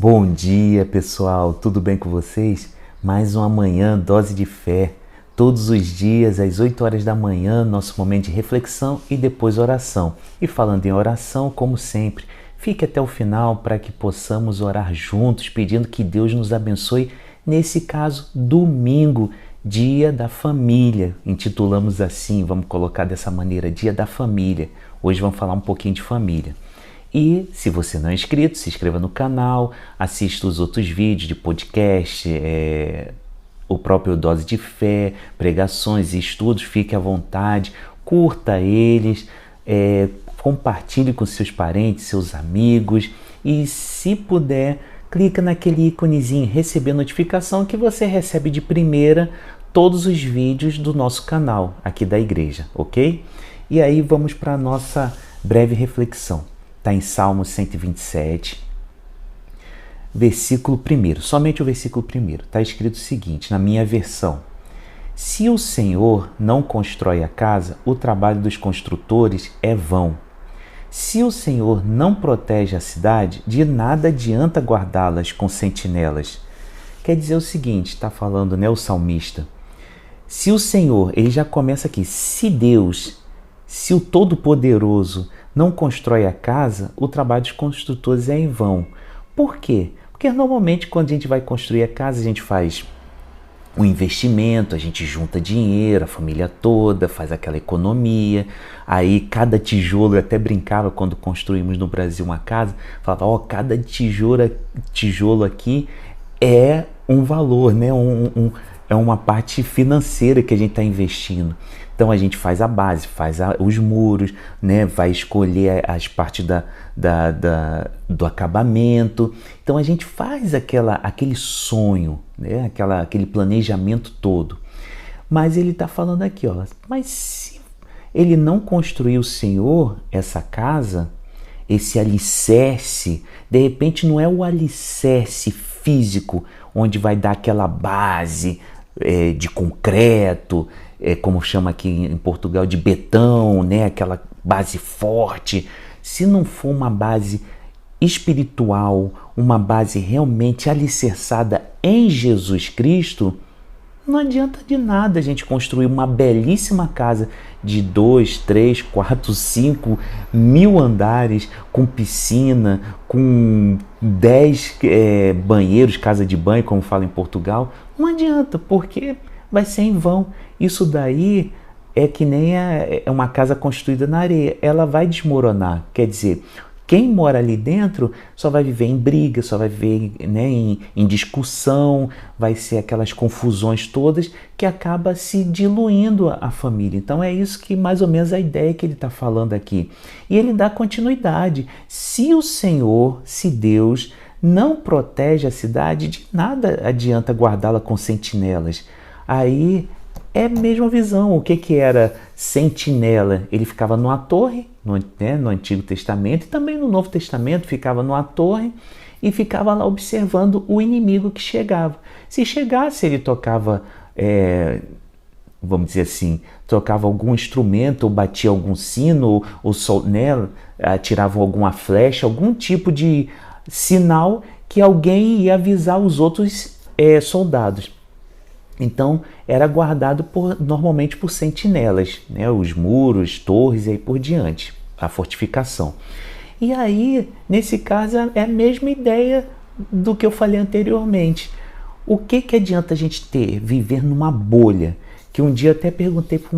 Bom dia, pessoal, tudo bem com vocês? Mais uma manhã, dose de fé. Todos os dias, às 8 horas da manhã, nosso momento de reflexão e depois oração. E falando em oração, como sempre, fique até o final para que possamos orar juntos, pedindo que Deus nos abençoe. Nesse caso, domingo, Dia da Família. Intitulamos assim, vamos colocar dessa maneira, Dia da Família. Hoje vamos falar um pouquinho de família. E se você não é inscrito, se inscreva no canal, assista os outros vídeos de podcast, o próprio Dose de Fé, pregações e estudos, fique à vontade, curta eles, compartilhe com seus parentes, seus amigos e, se puder, clica naquele íconezinho receber notificação que você recebe de primeira todos os vídeos do nosso canal aqui da igreja, ok? E aí vamos para a nossa breve reflexão. Está em Salmo 127, versículo 1, somente o versículo 1. Está escrito o seguinte, na minha versão: se o Senhor não constrói a casa, o trabalho dos construtores é vão. Se o Senhor não protege a cidade, de nada adianta guardá-las com sentinelas. Quer dizer o seguinte, está falando, né, o salmista. Se o Senhor, ele já começa aqui, se o Todo-Poderoso não constrói a casa, o trabalho dos construtores é em vão. Por quê? Porque normalmente quando a gente vai construir a casa, a gente faz um investimento, a gente junta dinheiro, a família toda, faz aquela economia. Aí cada tijolo, eu até brincava quando construímos no Brasil uma casa, falava, cada tijolo aqui é um valor, né? É uma parte financeira que a gente está investindo. Então a gente faz a base, faz os muros, né? Vai escolher as partes do acabamento. Então a gente faz aquele sonho, né? Aquele planejamento todo. Mas ele está falando aqui, mas se ele não construir o Senhor essa casa, esse alicerce, de repente não é o alicerce físico, onde vai dar aquela base de concreto, como chama aqui em Portugal, de betão, né? Aquela base forte. Se não for uma base espiritual, uma base realmente alicerçada em Jesus Cristo, não adianta de nada a gente construir uma belíssima casa de 2, 3, 4, 5 mil andares, com piscina, com 10 banheiros, casa de banho, como fala em Portugal. Não adianta, porque vai ser em vão. Isso daí é que nem uma casa construída na areia. Ela vai desmoronar. Quer dizer, quem mora ali dentro só vai viver em briga, só vai viver, né, em discussão, vai ser aquelas confusões todas que acaba se diluindo a família. Então é isso que mais ou menos a ideia que ele está falando aqui. E ele dá continuidade. Se o Senhor, se Deus não protege a cidade, de nada adianta guardá-la com sentinelas. Aí é a mesma visão. O que era sentinela? Ele ficava numa torre, no Antigo Testamento, e também no Novo Testamento ficava numa torre e ficava lá observando o inimigo que chegava. Se chegasse, ele tocava, vamos dizer assim, tocava algum instrumento, ou batia algum sino, ou atirava alguma flecha, algum tipo de sinal que alguém ia avisar os outros soldados. Então era guardado normalmente por sentinelas, né? Os muros, torres e aí por diante, a fortificação. E aí, nesse caso, é a mesma ideia do que eu falei anteriormente. O que adianta a gente viver numa bolha? Que um dia eu até perguntei para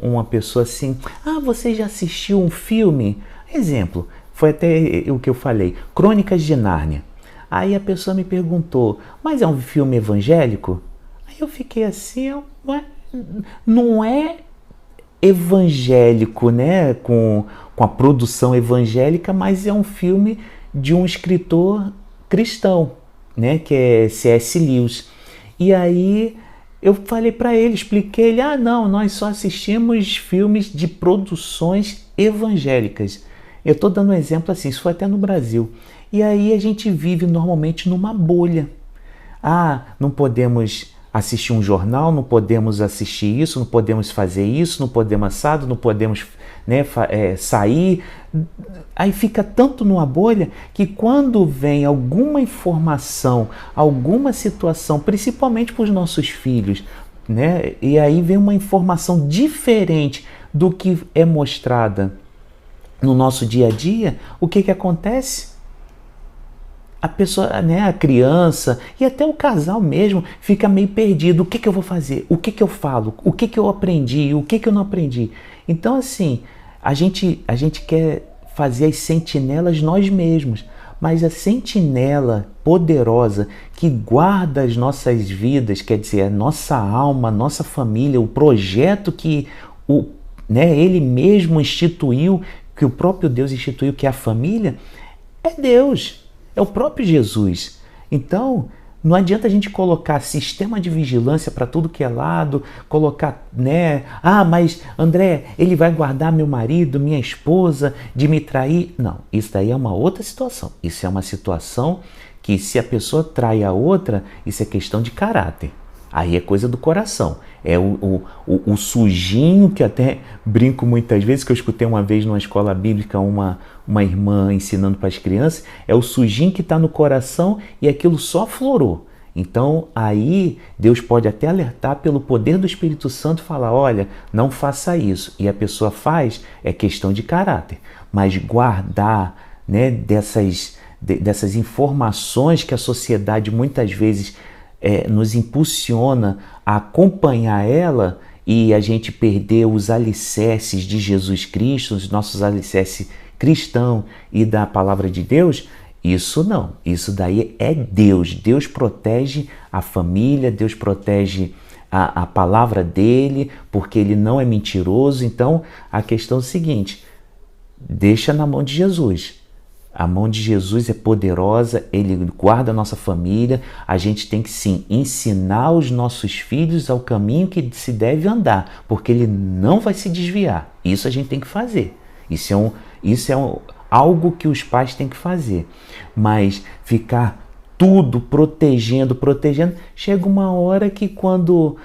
uma pessoa assim, você já assistiu um filme? Exemplo, foi até o que eu falei, Crônicas de Nárnia. Aí a pessoa me perguntou, mas é um filme evangélico? Aí eu fiquei assim, não é evangélico, né, com a produção evangélica, mas é um filme de um escritor cristão, né, que é C.S. Lewis. E aí eu falei para ele, expliquei ele, não, nós só assistimos filmes de produções evangélicas. Eu estou dando um exemplo assim, isso foi até no Brasil. E aí a gente vive normalmente numa bolha. Não podemos assistir um jornal, não podemos assistir isso, não podemos fazer isso, não podemos assado, não podemos, né, sair. Aí fica tanto numa bolha que quando vem alguma informação, alguma situação, principalmente para os nossos filhos, né, e aí vem uma informação diferente do que é mostrada no nosso dia a dia, o que acontece? A pessoa, né, a criança e até o casal mesmo fica meio perdido. O que eu vou fazer? O que eu falo? O que eu aprendi? O que eu não aprendi? Então, assim, a gente quer fazer as sentinelas nós mesmos, mas a sentinela poderosa que guarda as nossas vidas, quer dizer, a nossa alma, a nossa família, o projeto que Ele mesmo instituiu, que o próprio Deus instituiu, que é a família, é Deus. É o próprio Jesus. Então, não adianta a gente colocar sistema de vigilância para tudo que é lado, colocar, né? Mas André, ele vai guardar meu marido, minha esposa, de me trair. Não, isso daí é uma outra situação. Isso é uma situação que, se a pessoa trai a outra, isso é questão de caráter. Aí é coisa do coração. É o sujinho, que até brinco muitas vezes, que eu escutei uma vez numa escola bíblica uma irmã ensinando para as crianças, é o sujinho que está no coração e aquilo só aflorou. Então aí Deus pode até alertar pelo poder do Espírito Santo e falar, olha, não faça isso. E a pessoa faz, é questão de caráter. Mas guardar, né, dessas informações que a sociedade muitas vezes nos impulsiona a acompanhar ela, e a gente perder os alicerces de Jesus Cristo, os nossos alicerces cristãos e da palavra de Deus, isso não. Isso daí é Deus. Deus protege a família, Deus protege a palavra dele, porque ele não é mentiroso. Então, a questão é a seguinte, deixa na mão de Jesus. A mão de Jesus é poderosa, ele guarda a nossa família. A gente tem que sim ensinar os nossos filhos ao caminho que se deve andar, porque ele não vai se desviar. Isso a gente tem que fazer. Isso é algo que os pais têm que fazer. Mas ficar tudo protegendo, chega uma hora que quando...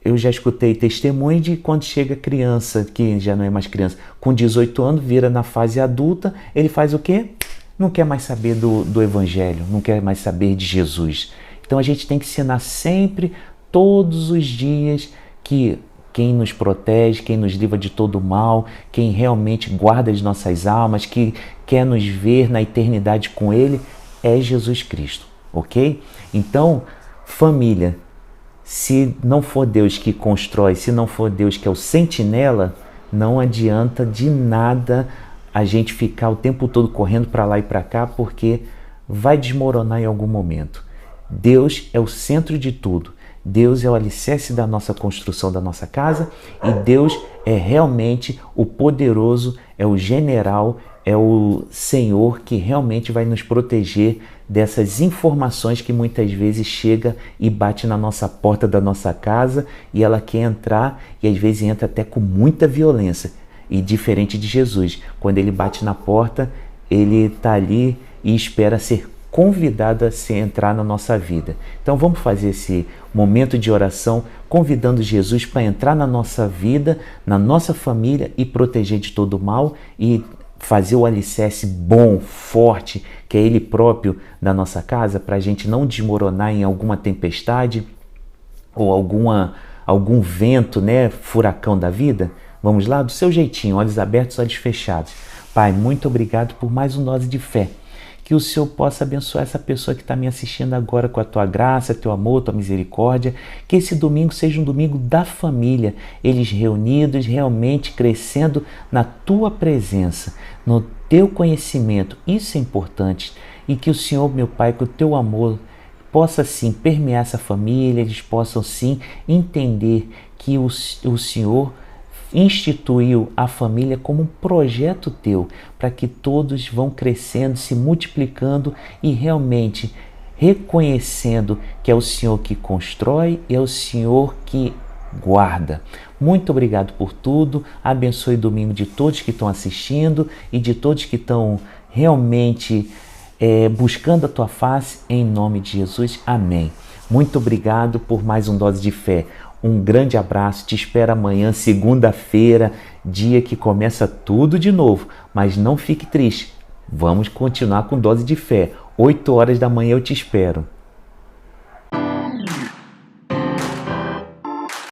Eu já escutei testemunho de quando chega criança, que já não é mais criança, com 18 anos, vira na fase adulta, ele faz o quê? Não quer mais saber do Evangelho, não quer mais saber de Jesus. Então a gente tem que ensinar sempre, todos os dias, que quem nos protege, quem nos livra de todo mal, quem realmente guarda as nossas almas, que quer nos ver na eternidade com Ele, é Jesus Cristo, ok? Então, família, se não for Deus que constrói, se não for Deus que é o sentinela, não adianta de nada a gente ficar o tempo todo correndo para lá e para cá, porque vai desmoronar em algum momento. Deus é o centro de tudo. Deus é o alicerce da nossa construção da nossa casa, e Deus é realmente o poderoso, é o general, é o Senhor que realmente vai nos proteger dessas informações que muitas vezes chega e bate na nossa porta da nossa casa, e ela quer entrar, e às vezes entra até com muita violência. E diferente de Jesus, quando ele bate na porta, ele está ali e espera ser convidado a se entrar na nossa vida. Então vamos fazer esse momento de oração, convidando Jesus para entrar na nossa vida, na nossa família, e proteger de todo mal, e fazer o alicerce bom, forte, que é Ele próprio da nossa casa, para a gente não desmoronar em alguma tempestade ou algum vento, né, furacão da vida. Vamos lá? Do seu jeitinho, olhos abertos, olhos fechados. Pai, muito obrigado por mais um Dose de Fé. Que o Senhor possa abençoar essa pessoa que está me assistindo agora com a Tua graça, Teu amor, Tua misericórdia. Que esse domingo seja um domingo da família, eles reunidos, realmente crescendo na Tua presença, no Teu conhecimento. Isso é importante. E que o Senhor, meu Pai, com o Teu amor, possa sim permear essa família, eles possam sim entender que o Senhor instituiu a família como um projeto teu, para que todos vão crescendo, se multiplicando e realmente reconhecendo que é o Senhor que constrói e é o Senhor que guarda. Muito obrigado por tudo, abençoe o domingo de todos que estão assistindo e de todos que estão realmente buscando a Tua face, em nome de Jesus, amém. Muito obrigado por mais um Dose de Fé. Um grande abraço, te espero amanhã, segunda-feira, dia que começa tudo de novo. Mas não fique triste, vamos continuar com Dose de Fé. 8 horas da manhã eu te espero.